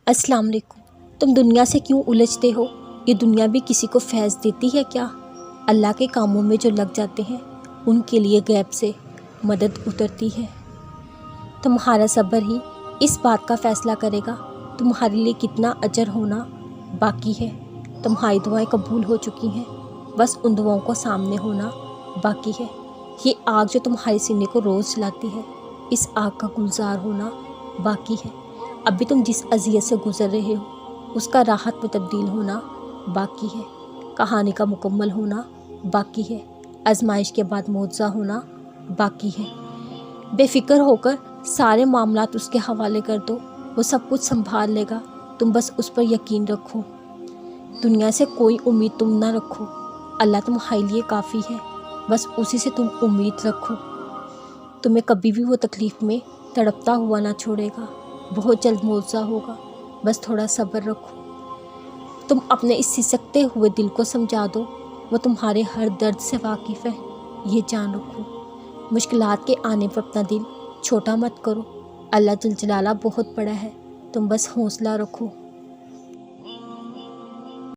अस्सलाम वालेकुम। तुम दुनिया से क्यों उलझते हो? ये दुनिया भी किसी को फैज़ देती है क्या? अल्लाह के कामों में जो लग जाते हैं उनके लिए गैब से मदद उतरती है। तुम्हारा सब्र ही इस बात का फ़ैसला करेगा तुम्हारे लिए कितना अजर होना बाकी है। तुम्हारी दुआएं कबूल हो चुकी हैं, बस उन दुआओं को सामने होना बाकी है। ये आग जो तुम्हारे सीने को रोज़ जलाती है, इस आग का गुलजार होना बाकी है। अभी तुम जिस अज़ियत से गुज़र रहे हो उसका राहत में तब्दील होना बाकी है। कहानी का मुकम्मल होना बाकी है। आजमाइश के बाद मुआवजा होना बाकी है। बेफ़िक्र होकर सारे मामलात उसके हवाले कर दो, वो सब कुछ संभाल लेगा। तुम बस उस पर यकीन रखो। दुनिया से कोई उम्मीद तुम ना रखो, अल्लाह तुम्हारे लिए काफ़ी है, बस उसी से तुम उम्मीद रखो। तुम्हें कभी भी वो तकलीफ़ में तड़पता हुआ ना छोड़ेगा। बहुत जल्द मुआवजा होगा, बस थोड़ा सब्र रखो। तुम अपने इस सिसकते हुए दिल को समझा दो, वो तुम्हारे हर दर्द से वाकिफ़ है, ये जान रखो। मुश्किलात के आने पर अपना दिल छोटा मत करो। अल्लाह जल जलाला बहुत बड़ा है, तुम बस हौसला रखो।